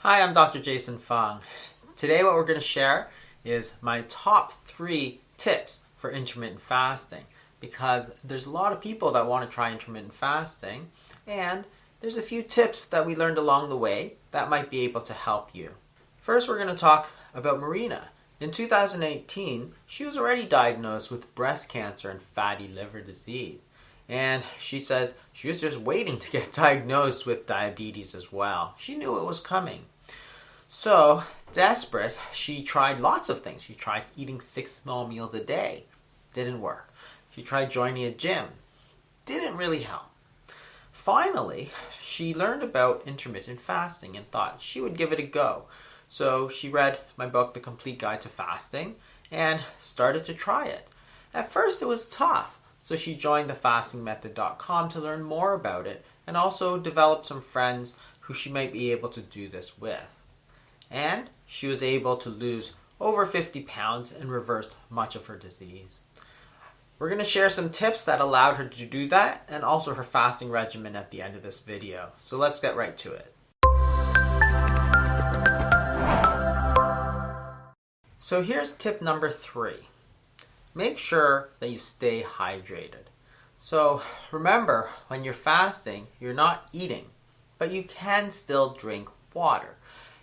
Hi, I'm Dr. Jason Fung. Today what we're going to share is my top 3 tips for intermittent fasting, because there's a lot of people that want to try intermittent fasting, and there's a few tips that we learned along the way that might be able to help you. First, we're going to talk about Marina. In 2018, she was already diagnosed with breast cancer and fatty liver disease. And she said she was just waiting to get diagnosed with diabetes as well. She knew it was coming. So, desperate, she tried lots of things. She tried eating 6 small meals a day. Didn't work. She tried joining a gym. Didn't really help. Finally, she learned about intermittent fasting and thought she would give it a go. So she read my book, The Complete Guide to Fasting, and started to try it. At first it was tough, so she joined thefastingmethod.com to learn more about it and also develop some friends who she might be able to do this with. And she was able to lose over 50 pounds and reversed much of her disease. We're going to share some tips that allowed her to do that and also her fasting regimen at the end of this video. So let's get right to it. So here's tip number 3. Make sure that you stay hydrated. So remember, when you're fasting, you're not eating, but you can still drink water.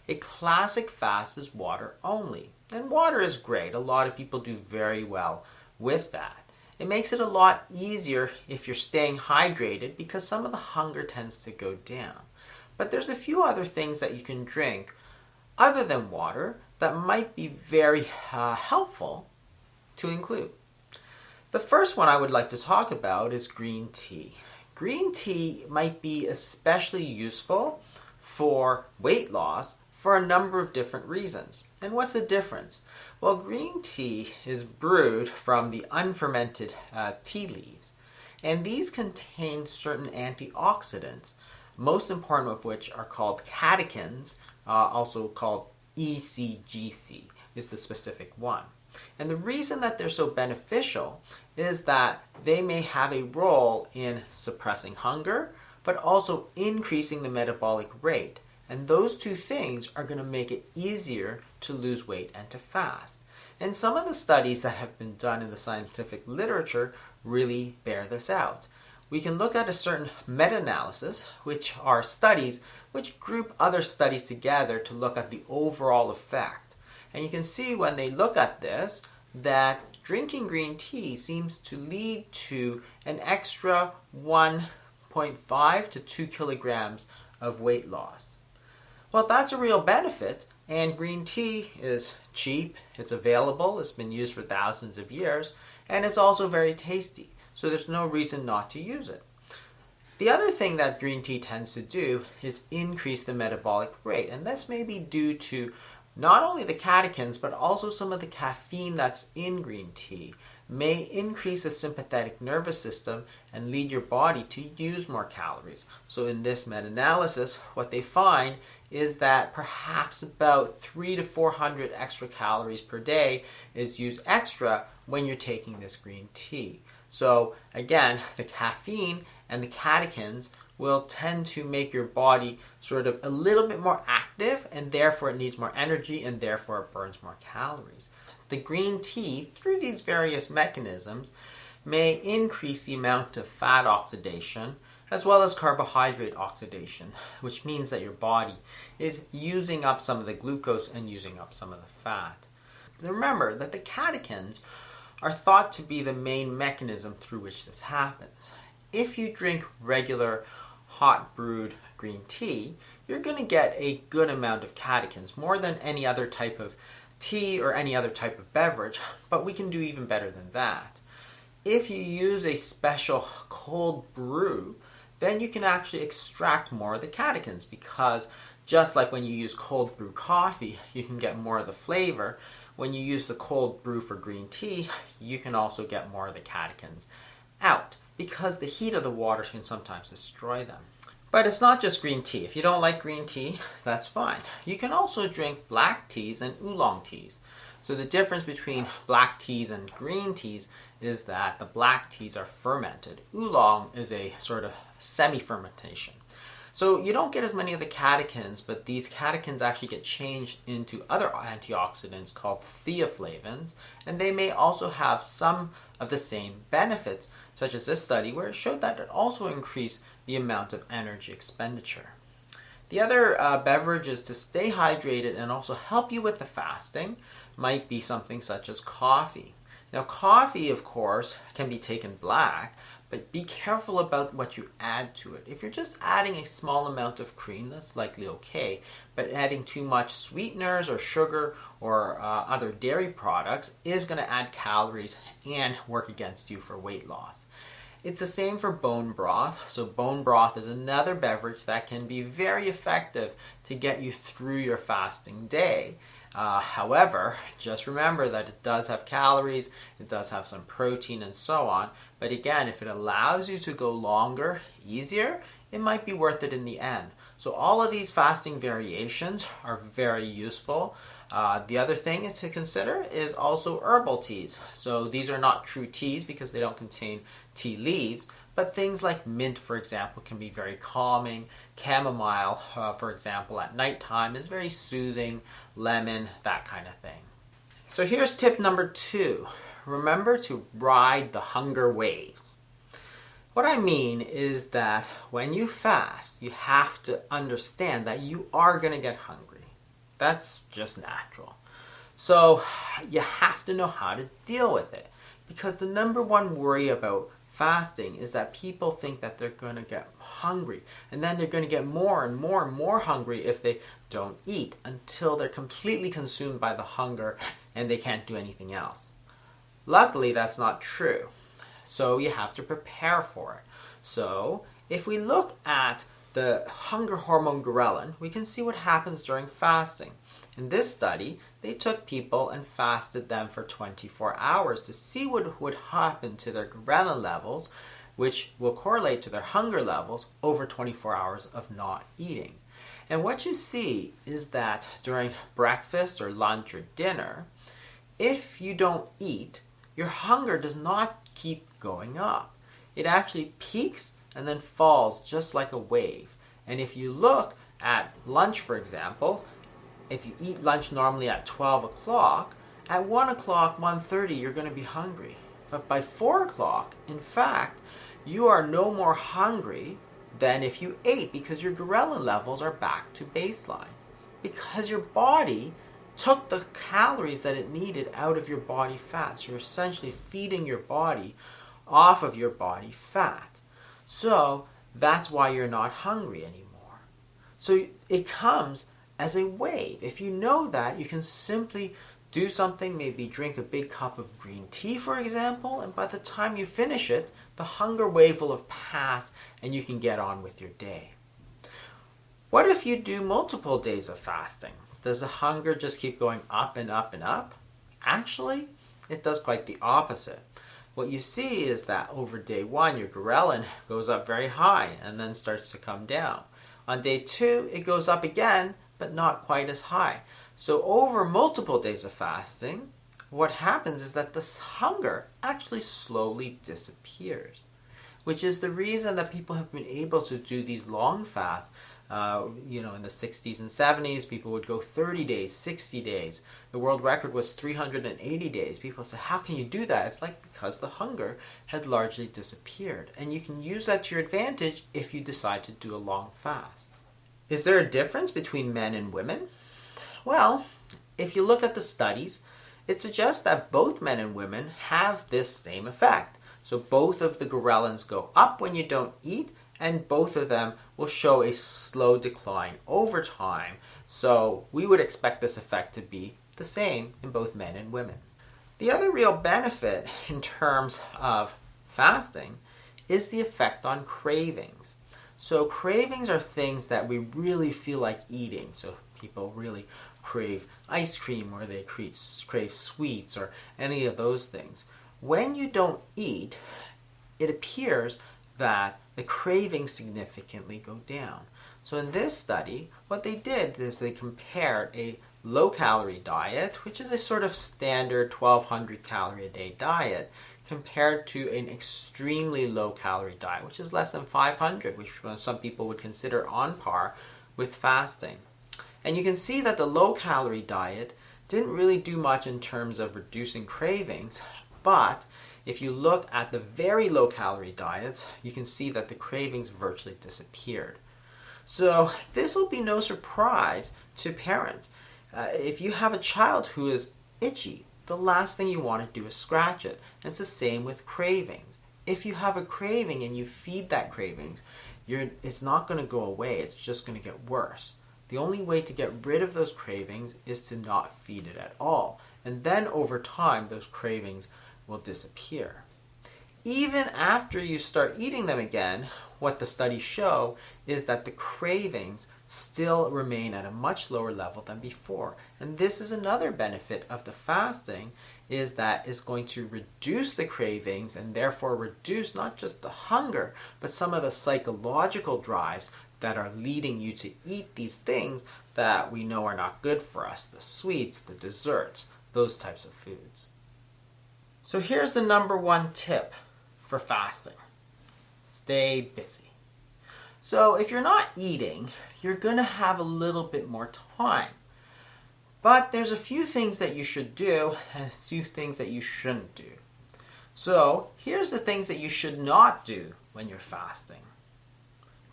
A classic fast is water only. And water is great. A lot of people do very well with that. It makes it a lot easier if you're staying hydrated because some of the hunger tends to go down. But there's a few other things that you can drink other than water that might be very helpful to include. The first one I would like to talk about is green tea. Green tea might be especially useful for weight loss for a number of different reasons. And what's the difference? Well, green tea is brewed from the unfermented tea leaves, and these contain certain antioxidants, most important of which are called catechins, also called ECGC is the specific one. And the reason that they're so beneficial is that they may have a role in suppressing hunger, but also increasing the metabolic rate. And those two things are going to make it easier to lose weight and to fast. And some of the studies that have been done in the scientific literature really bear this out. We can look at a certain meta-analysis, which are studies which group other studies together to look at the overall effect. And you can see when they look at this that drinking green tea seems to lead to an extra 1.5 to 2 kilograms of weight loss. Well, that's a real benefit, and green tea is cheap, it's available, it's been used for thousands of years, and it's also very tasty, so there's no reason not to use it. The other thing that green tea tends to do is increase the metabolic rate, and this may be due to not only the catechins, but also some of the caffeine that's in green tea may increase the sympathetic nervous system and lead your body to use more calories. So in this meta-analysis, what they find is that perhaps about 300 to 400 extra calories per day is used extra when you're taking this green tea. So again, the caffeine and the catechins will tend to make your body sort of a little bit more active, and therefore it needs more energy, and therefore it burns more calories. The green tea, through these various mechanisms, may increase the amount of fat oxidation as well as carbohydrate oxidation, which means that your body is using up some of the glucose and using up some of the fat. Remember that the catechins are thought to be the main mechanism through which this happens. If you drink regular hot brewed green tea, you're going to get a good amount of catechins, more than any other type of tea or any other type of beverage, but we can do even better than that. If you use a special cold brew, then you can actually extract more of the catechins, because just like when you use cold brew coffee, you can get more of the flavor. When you use the cold brew for green tea, you can also get more of the catechins out, because the heat of the water can sometimes destroy them. But it's not just green tea. If you don't like green tea, that's fine. You can also drink black teas and oolong teas. So the difference between black teas and green teas is that the black teas are fermented. Oolong is a sort of semi-fermentation. So you don't get as many of the catechins, but these catechins actually get changed into other antioxidants called theaflavins, and they may also have some of the same benefits, such as this study where it showed that it also increased the amount of energy expenditure. The other beverages to stay hydrated and also help you with the fasting might be something such as coffee. Now, coffee, of course, can be taken black, but be careful about what you add to it. If you're just adding a small amount of cream, that's likely okay, but adding too much sweeteners or sugar or other dairy products is going to add calories and work against you for weight loss. It's the same for bone broth. So bone broth is another beverage that can be very effective to get you through your fasting day. However, just remember that it does have calories, it does have some protein and so on. But again, if it allows you to go longer, easier, it might be worth it in the end. So all of these fasting variations are very useful. The other thing to consider is also herbal teas. So these are not true teas because they don't contain tea leaves, but things like mint, for example, can be very calming. Chamomile, for example, at nighttime is very soothing. Lemon, that kind of thing. So here's tip number 2. Remember to ride the hunger waves. What I mean is that when you fast, you have to understand that you are going to get hungry. That's just natural. So you have to know how to deal with it, because the number one worry about fasting is that people think that they're going to get hungry, and then they're going to get more and more and more hungry if they don't eat until they're completely consumed by the hunger and they can't do anything else. Luckily, that's not true. So you have to prepare for it. So if we look at the hunger hormone ghrelin, we can see what happens during fasting. In this study, they took people and fasted them for 24 hours to see what would happen to their ghrelin levels, which will correlate to their hunger levels over 24 hours of not eating. And what you see is that during breakfast or lunch or dinner, if you don't eat, your hunger does not keep going up. It actually peaks and then falls just like a wave. And if you look at lunch, for example, if you eat lunch normally at 12 o'clock, at 1 o'clock, 1:30, you're going to be hungry. But by 4 o'clock, in fact, you are no more hungry than if you ate, because your ghrelin levels are back to baseline. Because your body took the calories that it needed out of your body fat. So you're essentially feeding your body off of your body fat. So that's why you're not hungry anymore. So it comes as a wave. If you know that, you can simply do something, maybe drink a big cup of green tea, for example, and by the time you finish it, the hunger wave will have passed and you can get on with your day. What if you do multiple days of fasting? Does the hunger just keep going up and up and up? Actually, it does quite the opposite. What you see is that over day 1, your ghrelin goes up very high and then starts to come down. On day 2, it goes up again, but not quite as high. So over multiple days of fasting, what happens is that this hunger actually slowly disappears, which is the reason that people have been able to do these long fasts. In the 60s and 70s, people would go 30 days, 60 days. The world record was 380 days. People say, how can you do that? It's like because the hunger had largely disappeared. And you can use that to your advantage if you decide to do a long fast. Is there a difference between men and women? Well, if you look at the studies, it suggests that both men and women have this same effect. So both of the ghrelins go up when you don't eat, and both of them will show a slow decline over time. So we would expect this effect to be the same in both men and women. The other real benefit in terms of fasting is the effect on cravings. So cravings are things that we really feel like eating. So people really crave ice cream, or they crave sweets, or any of those things. When you don't eat, it appears that the cravings significantly go down. So in this study, what they did is they compared a low-calorie diet, which is a sort of standard 1,200 calorie a day diet, compared to an extremely low-calorie diet, which is less than 500, which some people would consider on par with fasting. And you can see that the low-calorie diet didn't really do much in terms of reducing cravings, but if you look at the very low-calorie diets, you can see that the cravings virtually disappeared. So this will be no surprise to parents. If you have a child who is itchy, the last thing you want to do is scratch it. And it's the same with cravings. If you have a craving and you feed that cravings, it's not going to go away. It's just going to get worse. The only way to get rid of those cravings is to not feed it at all. And then over time, those cravings will disappear. Even after you start eating them again, what the studies show is that the cravings still remain at a much lower level than before. And this is another benefit of the fasting, is that it's going to reduce the cravings and therefore reduce not just the hunger, but some of the psychological drives that are leading you to eat these things that we know are not good for us, the sweets, the desserts, those types of foods. So here's the number one tip for fasting. Stay busy. So if you're not eating, you're going to have a little bit more time. But there's a few things that you should do and a few things that you shouldn't do. So here's the things that you should not do when you're fasting.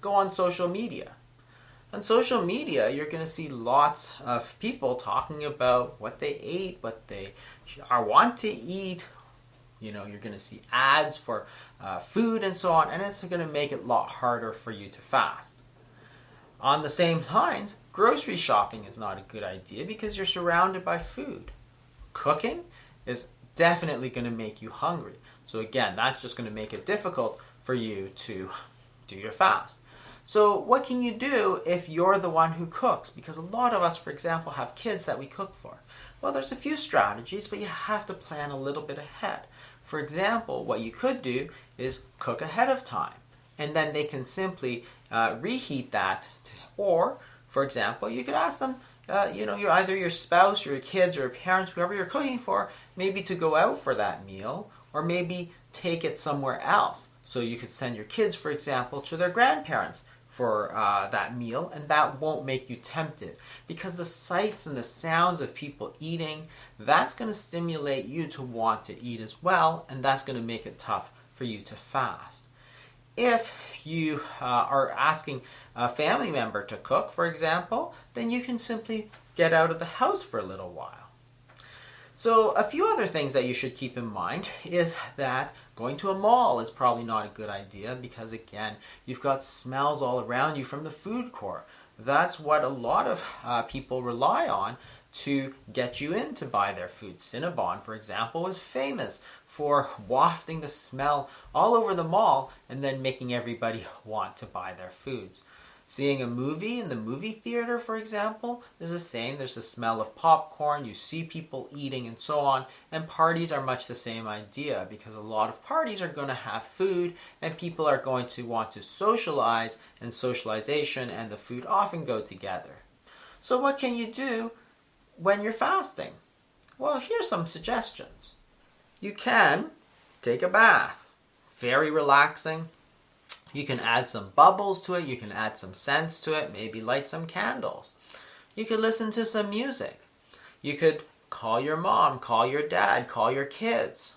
Go on social media. On social media, you're going to see lots of people talking about what they ate, what they want to eat. You're going to see ads for food and so on, and it's going to make it a lot harder for you to fast. On the same lines, grocery shopping is not a good idea because you're surrounded by food. Cooking is definitely going to make you hungry. So again, that's just going to make it difficult for you to do your fast. So what can you do if you're the one who cooks? Because a lot of us, for example, have kids that we cook for. Well, there's a few strategies, but you have to plan a little bit ahead. For example, what you could do is cook ahead of time, and then they can simply reheat that. Or, for example, you could ask them, you're either your spouse or your kids or your parents, whoever you're cooking for, maybe to go out for that meal, or maybe take it somewhere else. So you could send your kids, for example, to their grandparents for that meal, and that won't make you tempted, because the sights and the sounds of people eating, that's going to stimulate you to want to eat as well, and that's going to make it tough for you to fast. If you are asking a family member to cook, for example, then you can simply get out of the house for a little while. So a few other things that you should keep in mind is that going to a mall is probably not a good idea because, again, you've got smells all around you from the food court. That's what a lot of people rely on to get you in to buy their food. Cinnabon, for example, was famous for wafting the smell all over the mall and then making everybody want to buy their foods. Seeing a movie in the movie theater, for example, is the same. There's a smell of popcorn, you see people eating and so on, and parties are much the same idea because a lot of parties are going to have food and people are going to want to socialize, and socialization and the food often go together. So what can you do when you're fasting? Well, here's some suggestions. You can take a bath. Very relaxing. You can add some bubbles to it. You can add some scents to it. Maybe light some candles. You could listen to some music. You could call your mom, call your dad, call your kids.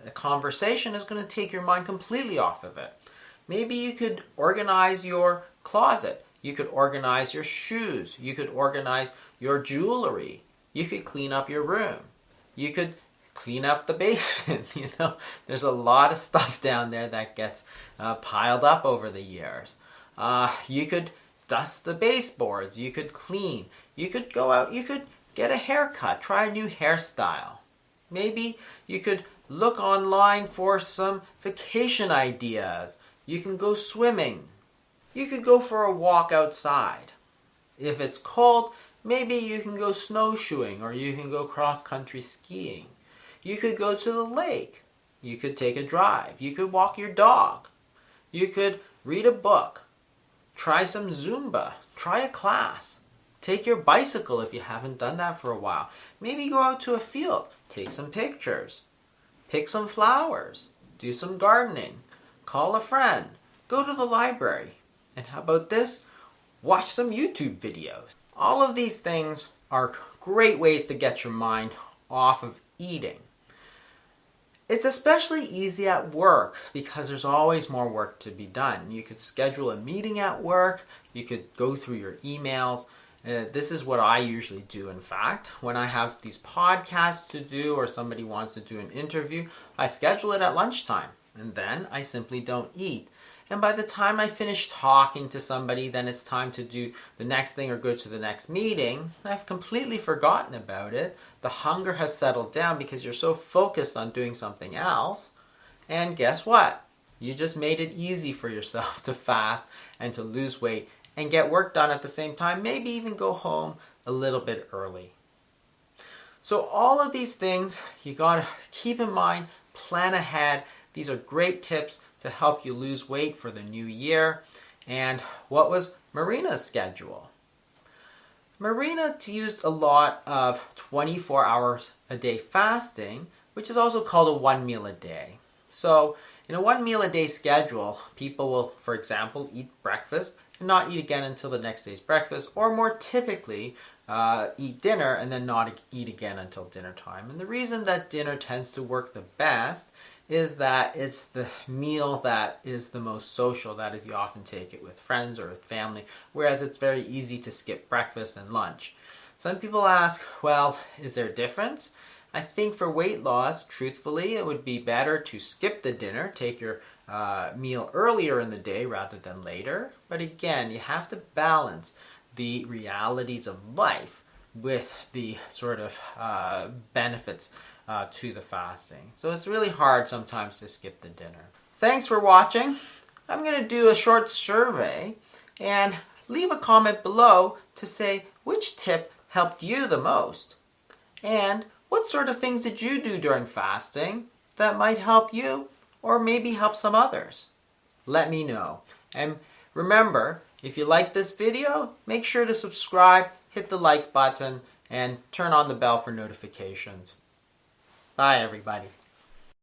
A conversation is going to take your mind completely off of it. Maybe you could organize your closet. You could organize your shoes. You could organize your jewelry. You could clean up your room. You could clean up the basement. There's a lot of stuff down there that gets piled up over the years. You could dust the baseboards. You could clean. You could go out. You could get a haircut. Try a new hairstyle. Maybe you could look online for some vacation ideas. You can go swimming. You could go for a walk outside. If it's cold, maybe you can go snowshoeing or you can go cross-country skiing. You could go to the lake. You could take a drive. You could walk your dog. You could read a book. Try some Zumba. Try a class. Take your bicycle if you haven't done that for a while. Maybe go out to a field. Take some pictures. Pick some flowers. Do some gardening. Call a friend. Go to the library. And how about this? Watch some YouTube videos. All of these things are great ways to get your mind off of eating. It's especially easy at work because there's always more work to be done. You could schedule a meeting at work. You could go through your emails. This is what I usually do, in fact. When I have these podcasts to do or somebody wants to do an interview, I schedule it at lunchtime and then I simply don't eat. And by the time I finish talking to somebody, then it's time to do the next thing or go to the next meeting. I've completely forgotten about it. The hunger has settled down because you're so focused on doing something else. And guess what? You just made it easy for yourself to fast and to lose weight and get work done at the same time, maybe even go home a little bit early. So all of these things you gotta keep in mind, plan ahead. These are great tips to help you lose weight for the new year. And what was Marina's schedule? Marina used a lot of 24 hours a day fasting, which is also called a 1 meal a day. So in a 1 meal a day schedule, people will, for example, eat breakfast and not eat again until the next day's breakfast, or more typically, eat dinner and then not eat again until dinner time. And the reason that dinner tends to work the best is that it's the meal that is the most social. That is, you often take it with friends or with family, whereas it's very easy to skip breakfast and lunch. Some people ask, well, is there a difference? I think for weight loss, truthfully, it would be better to skip the dinner, take your meal earlier in the day rather than later. But again, you have to balance the realities of life with the sort of benefits to the fasting. So it's really hard sometimes to skip the dinner. Thanks for watching. I'm going to do a short survey and leave a comment below to say which tip helped you the most. And what sort of things did you do during fasting that might help you or maybe help some others? Let me know. And remember, if you like this video, make sure to subscribe, hit the like button, and turn on the bell for notifications. Bye, everybody.